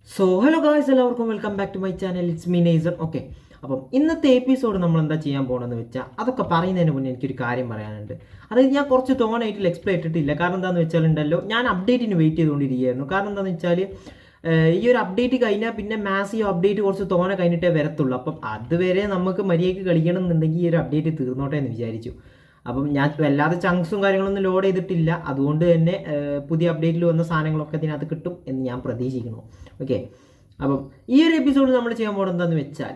So hello guys, എല്ലാവർക്കും welcome back to my channel. It's me Nizar. Okay, അപ്പം ഇന്നത്തെ episode നമ്മൾ എന്താ ചെയ്യാൻ പോകണമെന്ന് വെച്ചാൽ അതൊക്കെ പറയുന്നതിന് മുന്നേ എനിക്കൊരു കാര്യം പറയാനുണ്ട്. അതായത് ഞാൻ കുറച്ച് തോനായിട്ട് എക്സ്പ്ലെയിൻ ഇട്ടിട്ടില്ല. കാരണം എന്താണെന്ന് വെച്ചാലുണ്ടല്ലോ, ഞാൻ അപ്ഡേറ്റിന് വെയിറ്റ് ചെയ്തുകൊണ്ടിരിക്കുകയായിരുന്നു. കാരണം എന്താണെന്ന് വെച്ചാൽ ഈ ഒരു അപ്ഡേറ്റ് കഴിഞ്ഞാൽ പിന്നെ മാസീവ് അപ്ഡേറ്റ് കുറച്ച് തോന കഴിഞ്ഞിട്ടേ വരത്തുള്ളൂ. അപ്പം അതുവരെ നമുക്ക് മര്യാദയ്ക്ക് കളിക്കണം എന്നുണ്ടെങ്കിൽ ഈ ഒരു അപ്ഡേറ്റ് തീർന്നോട്ടെ എന്ന് വിചാരിച്ചു. അപ്പം ഞാൻ വല്ലാതെ ചങ്ക്സും കാര്യങ്ങളൊന്നും ലോഡ് ചെയ്തിട്ടില്ല. അതുകൊണ്ട് തന്നെ പുതിയ അപ്ഡേറ്റിൽ വന്ന സാധനങ്ങളൊക്കെ ഇതിനകത്ത് കിട്ടും എന്ന് ഞാൻ പ്രതീക്ഷിക്കുന്നു. ഓക്കെ, അപ്പം ഈ ഒരു എപ്പിസോഡ് നമ്മൾ ചെയ്യാൻ പോകുന്നത് എന്താണെന്ന് വെച്ചാൽ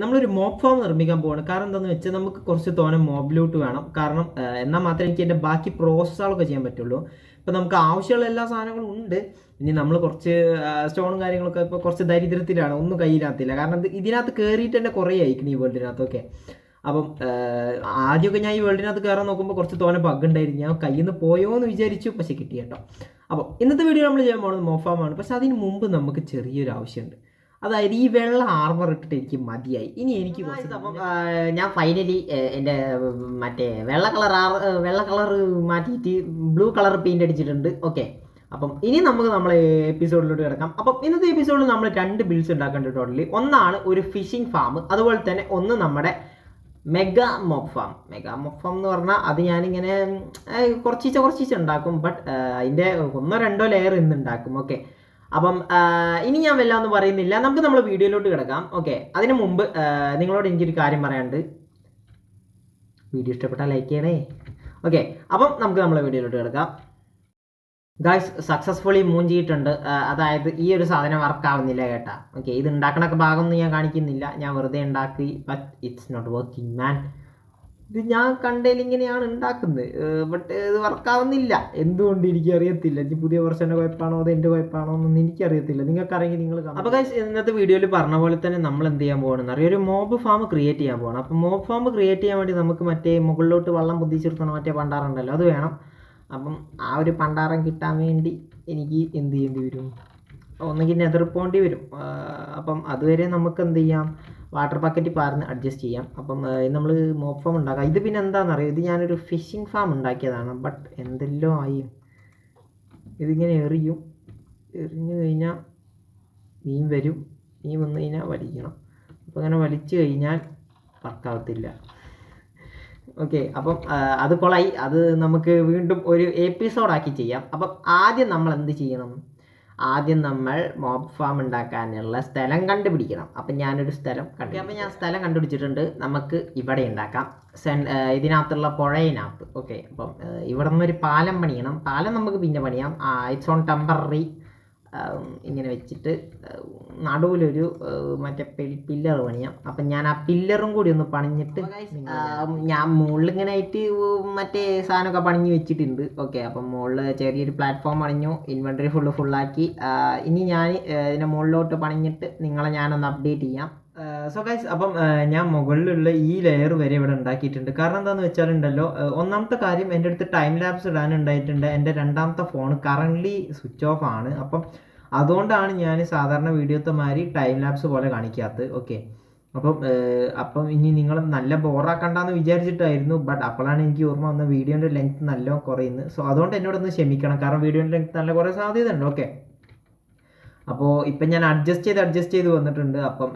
നമ്മളൊരു മോബ് ഫാം നിർമ്മിക്കാൻ പോവാണ്. കാരണം എന്താണെന്ന് വെച്ചാൽ നമുക്ക് കുറച്ച് തോനെ മോബ് ലൂട്ട് വേണം. കാരണം എന്നാൽ മാത്രമേ എനിക്ക് എൻ്റെ ബാക്കി പ്രോസസ്സുകളൊക്കെ ചെയ്യാൻ പറ്റുള്ളൂ. ഇപ്പം നമുക്ക് ആവശ്യമുള്ള എല്ലാ സാധനങ്ങളും ഉണ്ട്. ഇനി നമ്മൾ കുറച്ച് സ്റ്റോണും കാര്യങ്ങളൊക്കെ ഇപ്പോൾ കുറച്ച് ദരിദ്രത്തിലാണ്, ഒന്നും കയ്യിലാകത്തില്ല. കാരണം ഇതിനകത്ത് കയറിയിട്ട് തന്നെ കുറേ ആയിരിക്കും ഈ വേൾഡിനകത്തൊക്കെ. അപ്പം ആദ്യമൊക്കെ ഞാൻ ഈ വേൾഡിനകത്ത് കയറാൻ നോക്കുമ്പോൾ കുറച്ച് തോനെ ബഗ് ഉണ്ടായിരുന്നു. ഞാൻ കയ്യിൽ നിന്ന് പോയോ എന്ന് വിചാരിച്ചു, പക്ഷേ കിട്ടി കേട്ടോ. അപ്പോൾ ഇന്നത്തെ വീഡിയോ നമ്മൾ ചെയ്യാൻ പോകുന്നത് മോഫാമാണ്. പക്ഷെ അതിന് മുമ്പ് നമുക്ക് ചെറിയൊരു ആവശ്യമുണ്ട്. അതായത് ഈ വെള്ള ആർമർ ഇട്ടിട്ട് എനിക്ക് മതിയായി. ഇനി എനിക്ക് അപ്പം ഞാൻ ഫൈനലി എൻ്റെ മറ്റേ വെള്ള കളർ മാറ്റിയിട്ട് ബ്ലൂ കളർ പെയിൻ്റ് അടിച്ചിട്ടുണ്ട്. ഓക്കെ, അപ്പം ഇനി നമുക്ക് നമ്മളെ എപ്പിസോഡിലോട്ട് കിടക്കാം. അപ്പം ഇന്നത്തെ എപ്പിസോഡിൽ നമ്മൾ 2 ബിൽഡ്സ് ഉണ്ടാക്കേണ്ടത് ടോട്ടലി. ഒന്നാണ് ഒരു ഫിഷിംഗ് ഫാം, അതുപോലെ തന്നെ ഒന്ന് നമ്മുടെ മെഗാ മോബ് ഫാം എന്ന് പറഞ്ഞാൽ അത് ഞാനിങ്ങനെ കുറച്ചീച്ച ഉണ്ടാക്കും. ബട്ട് അതിൻ്റെ 1-2 ലെയർ ഇന്ന് ഉണ്ടാക്കും. ഓക്കെ, അപ്പം ഇനി ഞാൻ വല്ല ഒന്നും പറയുന്നില്ല, നമുക്ക് നമ്മൾ വീഡിയോയിലോട്ട് കിടക്കാം. ഓക്കെ, അതിന് മുമ്പ് നിങ്ങളോട് എനിക്കൊരു കാര്യം പറയാനുണ്ട്. വീഡിയോ ഇഷ്ടപ്പെട്ടാൽ ലൈക്ക് ചെയ്യണേ. ഓക്കെ, അപ്പം നമുക്ക് നമ്മളെ വീഡിയോയിലോട്ട് കിടക്കാം. ഗായ്സ്, സക്സസ്ഫുള്ളി മൂഞ്ചിയിട്ടുണ്ട്. അതായത് ഈ ഒരു സാധനം വർക്ക് ആവുന്നില്ല കേട്ടാ. ഓക്കെ, ഇത് ഉണ്ടാക്കണൊക്കെ ഭാഗമൊന്നും ഞാൻ കാണിക്കുന്നില്ല, ഞാൻ വെറുതെ ഉണ്ടാക്കി. But it's not working man. ഇത് ഞാൻ കണ്ടതിൽ ഇങ്ങനെയാണ് ഉണ്ടാക്കുന്നത്, ബട്ട് ഇത് വർക്കാവുന്നില്ല. എന്തുകൊണ്ട് എനിക്കറിയത്തില്ല. ഇനി പുതിയ വെർഷൻ്റെ കുഴപ്പമാണോ അത് എൻ്റെ കുഴപ്പമാണോ എന്നൊന്നും എനിക്കറിയത്തില്ല. നിങ്ങൾക്കറിയെങ്കിൽ നിങ്ങൾ കാണാം. അപ്പോൾ ഗൈസ്, ഇന്നത്തെ വീഡിയോയിൽ പറഞ്ഞ പോലെ തന്നെ നമ്മൾ എന്ത് ചെയ്യാൻ പോകണമെന്ന് അറിയാം, ഒരു മോബ് ഫാം ക്രിയേറ്റ് ചെയ്യാൻ പോകണം. അപ്പോൾ മോബ് ഫാം ക്രിയേറ്റ് ചെയ്യാൻ വേണ്ടി നമുക്ക് മറ്റേ മുകളിലോട്ട് വെള്ളം പൊതിച്ചെടുക്കണം, മറ്റേ പണ്ടാറുണ്ടല്ലോ, അത് വേണം. അപ്പം ആ ഒരു പണ്ടാരം കിട്ടാൻ വേണ്ടി എനിക്ക് എന്ത് ചെയ്യേണ്ടി വരും, ഒന്നെങ്കിൽ നെതർ പോകേണ്ടി വരും. അപ്പം അതുവരെ നമുക്ക് എന്ത് ചെയ്യാം, വാട്ടർ ബക്കറ്റ് പാർന്ന് അഡ്ജസ്റ്റ് ചെയ്യാം. അപ്പം നമ്മൾ മോപ്പ് ഫാം ഉണ്ടാക്കാം. ഇത് പിന്നെ എന്താണെന്നറിയാം, ഇത് ഞാനൊരു ഫിഷിംഗ് ഫാം ഉണ്ടാക്കിയതാണ്. ബട്ട് എന്തെല്ലോ ആയി, ഇതിങ്ങനെ എറിഞ്ഞു കഴിഞ്ഞാൽ മീൻ വരും. മീൻ വന്നു കഴിഞ്ഞാൽ വലിക്കണം. അപ്പോൾ അങ്ങനെ വലിച്ചു കഴിഞ്ഞാൽ വർക്കാവത്തില്ല. ഓക്കെ, അപ്പം അത് കൊളായി. അത് നമുക്ക് വീണ്ടും ഒരു എപ്പിസോഡാക്കി ചെയ്യാം. അപ്പം ആദ്യം നമ്മൾ എന്ത് ചെയ്യണം, ആദ്യം നമ്മൾ മോബ് ഫാം ഉണ്ടാക്കാനുള്ള സ്ഥലം കണ്ടുപിടിക്കണം. അപ്പം ഞാനൊരു സ്ഥലം അപ്പം ഞാൻ സ്ഥലം കണ്ടുപിടിച്ചിട്ടുണ്ട്. നമുക്ക് ഇവിടെ ഉണ്ടാക്കാം, ഇതിനകത്തുള്ള പുഴയിനകത്ത്. ഓക്കെ, അപ്പം ഇവിടെ നിന്നൊരു പാലം പണിയണം. പാലം നമുക്ക് പിന്നെ പണിയാം, ഇറ്റ്സ് ഓൺ ടെമ്പററി. ഇങ്ങനെ വെച്ചിട്ട് നടുവിലൊരു മറ്റേ പില്ലർ പണിയാം. അപ്പം ഞാൻ ആ പില്ലറും കൂടി ഒന്ന് പണിഞ്ഞിട്ട് ഞാൻ മുകളിൽ ഇങ്ങനെ ആയിട്ട് മറ്റേ സാധനമൊക്കെ പണിഞ്ഞ് വെച്ചിട്ടുണ്ട്. ഓക്കെ, അപ്പം മുകളിൽ ചെറിയൊരു പ്ലാറ്റ്ഫോം പണിഞ്ഞു, ഇൻവെൻറ്ററി ഫുള്ളാക്കി. ഇനി ഞാൻ ഇതിൻ്റെ മുകളിലോട്ട് പണിഞ്ഞിട്ട് നിങ്ങളെ ഞാനൊന്ന് അപ്ഡേറ്റ് ചെയ്യാം. സോ ഗൈസ്, അപ്പം ഞാൻ മുകളിലുള്ള ഈ ലെയർ വരെ ഇവിടെ ഉണ്ടാക്കിയിട്ടുണ്ട്. കാരണം എന്താണെന്ന് വെച്ചാലുണ്ടല്ലോ, ഒന്നാമത്തെ കാര്യം എൻ്റെ അടുത്ത് ടൈം ലാപ്സ് ഇടാനുണ്ടായിട്ടുണ്ട്. എൻ്റെ രണ്ടാമത്തെ ഫോൺ കറൻ്റ്ലി സ്വിച്ച് ഓഫ് ആണ്. അപ്പം അതുകൊണ്ടാണ് ഞാൻ സാധാരണ വീഡിയോത്തെ മാതിരി ടൈം ലാപ്സ് പോലെ കാണിക്കാത്തത്. ഓക്കെ, അപ്പം ഇനി നിങ്ങൾ നല്ല ബോറാക്കണ്ടെന്ന് വിചാരിച്ചിട്ടായിരുന്നു. ബട്ട് അപ്പോഴാണ് എനിക്ക് ഓർമ്മ വന്ന വീഡിയോൻ്റെ ലെങ്ത് നല്ല കുറയുന്നത്. സോ അതുകൊണ്ട് എന്നോടൊന്ന് ക്ഷമിക്കണം, കാരണം വീഡിയോൻ്റെ ലെങ്ത് നല്ല കുറേ സാധ്യത ഉണ്ട്. ഓക്കെ, അപ്പോൾ ഇപ്പം ഞാൻ അഡ്ജസ്റ്റ് ചെയ്ത് വന്നിട്ടുണ്ട്. അപ്പം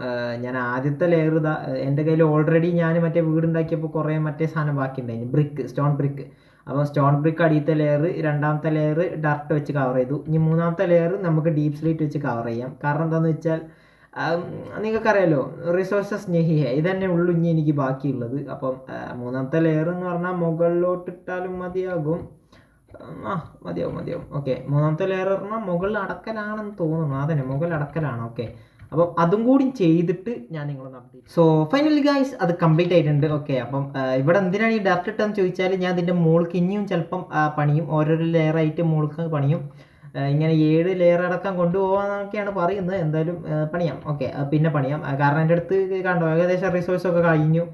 ഞാൻ ആദ്യത്തെ ലെയർ ഇതാ എൻ്റെ കയ്യിൽ ഓൾറെഡി ഞാൻ മറ്റേ വീടുണ്ടാക്കിയപ്പോൾ കുറേ മറ്റേ സാധനം ബാക്കിയുണ്ടായിരുന്നു, സ്റ്റോൺ ബ്രിക്ക്. അപ്പോൾ സ്റ്റോൺ ബ്രിക്ക് അടിയത്തെ ലെയർ, രണ്ടാമത്തെ ലെയർ ഡർട്ട് വെച്ച് കവർ ചെയ്തു. ഇനി മൂന്നാമത്തെ ലെയർ നമുക്ക് ഡീപ് സ്ലേറ്റ് വെച്ച് കവർ ചെയ്യാം. കാരണം എന്താണെന്ന് വെച്ചാൽ നിങ്ങൾക്കറിയാലോ, റിസോഴ്സസ് സ്നേഹിയ ഇതന്നെ ഉള്ളു ഇനി എനിക്ക് ബാക്കിയുള്ളത്. അപ്പം മൂന്നാമത്തെ ലെയർ എന്ന് പറഞ്ഞാൽ മുകളിലോട്ടിട്ടാലും മതിയാകും. മതിയാവും. ഓക്കെ, മൂന്നാമത്തെ ലെയർ പറഞ്ഞാൽ മുകളിൽ അടക്കലാണെന്ന് തോന്നുന്നു. അതന്നെ, മുകളിൽ അടക്കലാണ്. ഓക്കെ, അപ്പം അതും കൂടി ചെയ്തിട്ട് ഞാൻ നിങ്ങളൊന്ന് അപ്ഡേറ്റ്. സോ ഫൈനലി ഗൈസ്, അത് കംപ്ലീറ്റ് ആയിട്ടുണ്ട്. ഓക്കെ, അപ്പം ഇവിടെ എന്തിനാണ് ഈ ഡർട്ട് ഇട്ടെന്ന് ചോദിച്ചാൽ, ഞാൻ ഇതിൻ്റെ മുകൾക്ക് ഇനിയും ചിലപ്പം പണിയും, ഓരോരോ ലെയറായിട്ട് മുകൾക്ക് പണിയും. ഇങ്ങനെ 7 ലെയർ അടക്കം കൊണ്ടുപോകാന്നൊക്കെയാണ് പറയുന്നത്. എന്തായാലും പണിയാം. ഓക്കെ, പിന്നെ പണിയാം. കാരണം എൻ്റെ അടുത്ത് കണ്ടോ, ഏകദേശം റിസോഴ്സൊക്കെ കഴിഞ്ഞു.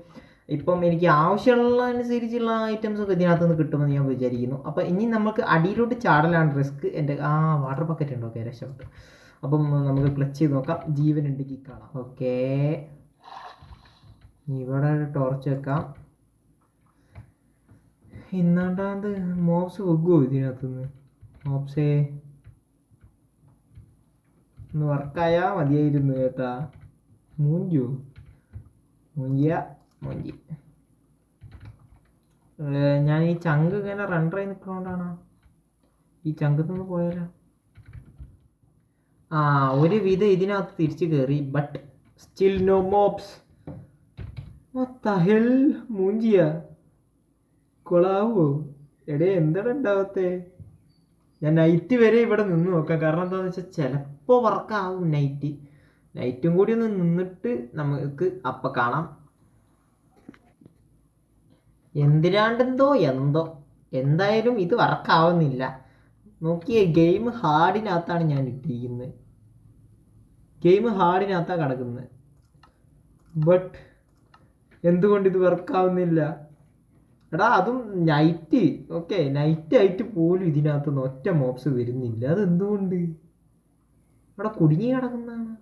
ഇപ്പം എനിക്ക് ആവശ്യമുള്ള അനുസരിച്ചുള്ള ഐറ്റംസ് ഒക്കെ ഇതിനകത്ത് നിന്ന് കിട്ടുമെന്ന് ഞാൻ വിചാരിക്കുന്നു. അപ്പം ഇനി നമുക്ക് അടിയിലോട്ട് ചാടലാണ് റിസ്ക്. എൻ്റെ വാട്ടർ ബക്കറ്റ് ഉണ്ട്. ഓക്കെ, രക്ഷപ്പെട്ടു. അപ്പം നമുക്ക് ക്ലച്ച് ചെയ്ത് നോക്കാം, ജീവൻ ഉണ്ടെങ്കിൽ കാണാം. ഓക്കെ, ഇവിടെ ടോർച്ച് വെക്കാം. ഇന്നാണ്ടാത് മോബ്സ് വെക്കുമോ ഇതിനകത്തുനിന്ന്? മോബ്സേ ഒന്ന് വർക്കായാൽ മതിയായിരുന്നു കേട്ടാ. മൂഞ്ചു മൂഞ്ചി. ഞാൻ ഈ ചങ്ക് ഇങ്ങനെ റണ്ടറായി നിൽക്കുന്നതുകൊണ്ടാണ് ഈ ചങ്ക് നിന്ന് പോയാലോ. ഒരു വിധം ഇതിനകത്ത് തിരിച്ചു കയറി. But still no mobs. Hell മൂഞ്ചിയ കൊളാവോ എടേ? എന്താണ് ഉണ്ടാവത്തെ? ഞാൻ നൈറ്റ് വരെ ഇവിടെ നിന്ന് നോക്കാം. കാരണം എന്താണെന്ന് വെച്ചാൽ ചിലപ്പോൾ വർക്കാവും. നൈറ്റും കൂടി ഒന്ന് നിന്നിട്ട് നമുക്ക് അപ്പം കാണാം. എന്തോ എന്തായാലും ഇത് വർക്കാവുന്നില്ല. നോക്കിയേ, ഗെയിം ഹാർഡിനകത്താണ് ഞാൻ ഇട്ടിരിക്കുന്നത്. ഗെയിം ഹാർഡിനകത്താണ് കിടക്കുന്നത്. ബട്ട് എന്തുകൊണ്ട് ഇത് വർക്കാവുന്നില്ല? എടാ, അതും നൈറ്റ്. ഓക്കെ, നൈറ്റ് ആയിട്ട് പോലും ഇതിനകത്ത് ഒറ്റ മോബ്സ് വരുന്നില്ല. അതെന്തുകൊണ്ട്? ഇവിടെ കുടുങ്ങി കിടക്കുന്നതാണ്.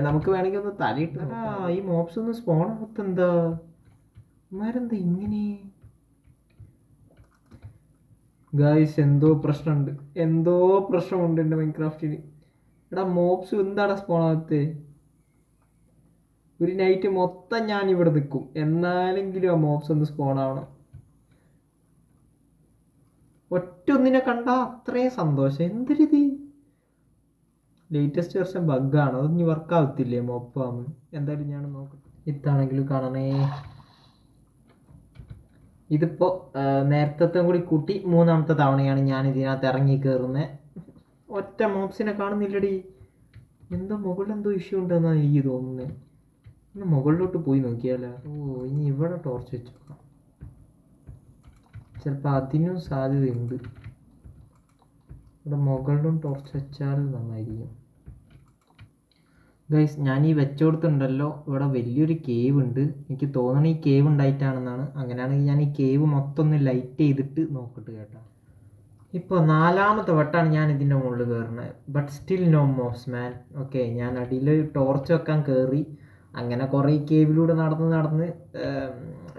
നമുക്ക് വേണമെങ്കിൽ ഒന്ന് തലയിട്ട് ഈ മോബ്സ് ഒന്ന് സ്പോൺ ആവത്ത്. എന്താ ഇമാരെന്താ ഇങ്ങനെ? ഗായ്സ്, എന്തോ പ്രശ്നമുണ്ട് എൻ്റെ മൈൻക്രാഫ്റ്റിന്. എടാ, മോബ്സ് എന്താടാ സ്പോൺ ആവത്തെ? ഒരു നൈറ്റ് മൊത്തം ഞാൻ ഇവിടെ നിൽക്കും, എന്നാലെങ്കിലും ആ മോബ്സ് ഒന്ന് സ്പോൺ ആവണം. ഒന്നിനെ കണ്ടാ അത്രയും സന്തോഷം. എന്തൊരിത്? ലേറ്റസ്റ്റ് വെർഷൻ ബഗ്ഗാണ്. അതൊന്നും വർക്കാവത്തില്ലേ മോപ്പാന്ന്? എന്തായാലും ഞാൻ നോക്കട്ടെ. ഇതാണെങ്കിലും കാണണേ. ഇതിപ്പോൾ നേരത്തെ കൂടി കൂട്ടി 3ാമത്തെ തവണയാണ് ഞാൻ ഇതിനകത്ത് ഇറങ്ങി കയറുന്നത്. ഒറ്റ മോബ്സിനെ കാണുന്നില്ലടി. മുകളിലെന്തോ ഇഷ്യൂ ഉണ്ടെന്നാണ് എനിക്ക് തോന്നുന്നത്. മുകളിലോട്ട് പോയി നോക്കിയാലോ? ഇനി ഇവിടെ ടോർച്ച് വെച്ചു നോക്കാം. ചിലപ്പോൾ അതിനും സാധ്യതയുണ്ട്. ഇവിടെ മുകളിലും ടോർച്ച് വെച്ചാൽ നന്നായിരിക്കും. ഗൈസ്, ഞാൻ ഈ വെച്ചുകൊടുത്തുണ്ടല്ലോ, ഇവിടെ വലിയൊരു കേവ് ഉണ്ട്. എനിക്ക് തോന്നണം ഈ കേവ് ഉണ്ടായിട്ടാണെന്നാണ്. അങ്ങനെയാണെങ്കിൽ ഞാൻ ഈ കേവ് മൊത്തം ഒന്ന് ലൈറ്റ് ചെയ്തിട്ട് നോക്കട്ടെ കേട്ടോ. ഇപ്പോൾ 4ാമത്തെ വട്ടമാണ് ഞാൻ ഇതിൻ്റെ മുകളിൽ കയറുന്നത്. But still no mobs man. Okay, ഞാൻ അടിയിൽ ടോർച്ച് വെക്കാൻ കയറി. അങ്ങനെ കുറേ കേവിലൂടെ നടന്ന്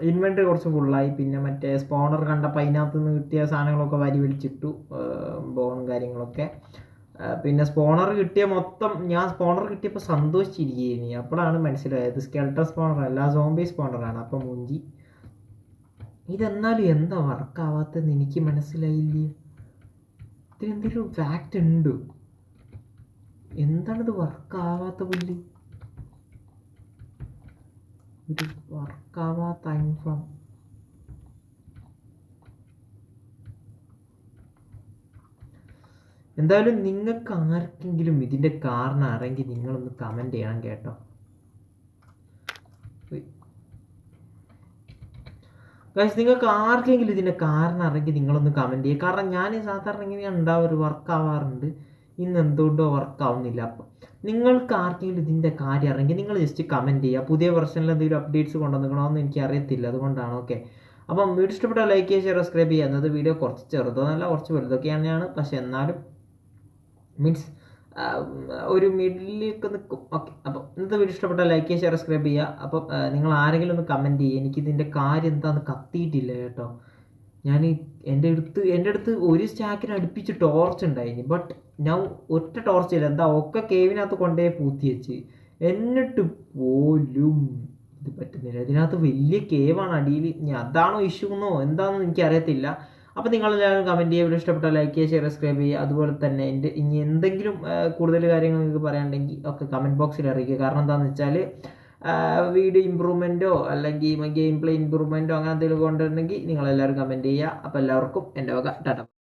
ഇൻവെൻറ്ററി കുറച്ച് ഫുള്ളായി. പിന്നെ മറ്റേ സ്പോണർ കണ്ടപ്പോൾ അതിനകത്ത് നിന്ന് കിട്ടിയ സാധനങ്ങളൊക്കെ വാരി വലിച്ചിട്ടു, ബോൺ കാര്യങ്ങളൊക്കെ. പിന്നെ സ്പോണർ കിട്ടിയ മൊത്തം ഞാൻ സ്പോണർ കിട്ടിയപ്പോൾ സന്തോഷിച്ചിരിക്കുകയാണ്. അപ്പോഴാണ് മനസ്സിലായത് സ്കെൽട്ടൺ സ്പോണർ അല്ല, സോംബി സ്പോണറാണ്. അപ്പം മൂഞ്ചി. ഇതെന്നാലും എന്താ വർക്കാവാത്തതെന്ന് എനിക്ക് മനസ്സിലായില്ലേ. ഇതിനെന്തെങ്കിലും ഫാക്റ്റ് ഉണ്ട്? എന്താണിത് വർക്കാവാത്ത പുല്ല്? ഒരു വർക്കാവാത്ത ഇൻഫോം. എന്തായാലും നിങ്ങൾക്ക് ആർക്കെങ്കിലും ഇതിൻ്റെ കാരണം അറിയെങ്കിൽ നിങ്ങളൊന്ന് കമൻറ്റ് ചെയ്യണം കേട്ടോ. ഗൈസ്, നിങ്ങൾക്ക് ആർക്കെങ്കിലും ഇതിൻ്റെ കാരണം അറിയെങ്കിൽ നിങ്ങളൊന്ന് കമൻറ്റ് ചെയ്യുക. കാരണം ഞാൻ സാധാരണ ഇങ്ങനെയാണ് ഉണ്ടാവാറ്, വർക്കാവാറുണ്ട്. ഇന്ന് എന്തുകൊണ്ടോ വർക്കാവുന്നില്ല. അപ്പം നിങ്ങൾക്ക് ആർക്കെങ്കിലും ഇതിൻ്റെ കാര്യം അറിയെങ്കിൽ നിങ്ങൾ ജസ്റ്റ് കമൻറ്റ് ചെയ്യുക. പുതിയ വെർഷനിൽ എന്തെങ്കിലും അപ്ഡേറ്റ്സ് കൊണ്ടുവന്നിക്കണമെന്ന് എനിക്ക് അറിയത്തില്ല, അതുകൊണ്ടാണ്. ഓക്കെ, അപ്പം വീഡിയോ ഇഷ്ടപ്പെട്ടാൽ ലൈക്ക് ചെയ്യുക, ഷെയർ, സബ്സ്ക്രൈബ് ചെയ്യുക. എന്നത് വീഡിയോ കുറച്ച് ചെറുതൊന്നല്ല, കുറച്ച് വലുതൊക്കെ തന്നെയാണ്. പക്ഷെ എന്നാലും മീൻസ് ഒരു മിഡിലേക്ക് നിൽക്കും. ഓക്കെ, അപ്പം ഇന്നത്തെ വീഡിയോ ഇഷ്ടപ്പെട്ടാൽ ലൈക്ക് ചെയ്യുക, ഷെയർ, സബ്സ്ക്രൈബ് ചെയ്യുക. അപ്പം നിങ്ങൾ ആരെങ്കിലും ഒന്ന് കമൻറ്റ് ചെയ്യുക. എനിക്കിതിൻ്റെ കാര്യം എന്താണെന്ന് കത്തിയിട്ടില്ല കേട്ടോ. ഞാൻ എൻ്റെ അടുത്ത് ഒരു സ്റ്റാക്കിന് അടുപ്പിച്ച് ടോർച്ച് ഉണ്ടായിന്. ബട്ട് ഞാൻ ഒറ്റ ടോർച്ച് ഇല്ല, എന്താ ഒക്കെ കേവിനകത്ത് കൊണ്ടുപോയി പൂത്തി വെച്ച്. എന്നിട്ട് പോലും ഇത് പറ്റുന്നില്ല. ഇതിനകത്ത് വലിയ കേവാണ് അടിയിൽ. ഇനി അതാണോ ഇഷ്യൂ എന്നോ എന്താണെന്ന് എനിക്കറിയത്തില്ല. അപ്പോൾ നിങ്ങളെല്ലാവരും കമൻറ്റ് ചെയ്യുക. വീഡിയോ ഇഷ്ടപ്പെട്ടാൽ ലൈക്ക് ചെയ്യുക, ഷെയർ, സബ്സ്ക്രൈബ് ചെയ്യുക. അതുപോലെ തന്നെ ഇനി എന്തെങ്കിലും കൂടുതൽ കാര്യങ്ങൾ നിങ്ങൾക്ക് പറയാനുണ്ടെങ്കിൽ ഒക്കെ കമൻറ്റ് ബോക്സിൽ അറിയിക്കുക. കാരണം എന്താണെന്ന് വെച്ചാൽ വീഡിയോ ഇമ്പ്രൂവ്മെൻറ്റോ അല്ലെങ്കിൽ ഗെയിം പ്ലേ ഇമ്പ്രൂവ്മെൻറ്റോ അങ്ങനെ എന്തെങ്കിലും കൊണ്ടുവരണമെങ്കിൽ നിങ്ങളെല്ലാവരും കമൻറ്റ് ചെയ്യുക. അപ്പോൾ എല്ലാവർക്കും എൻ്റെ വക ടാറ്റ.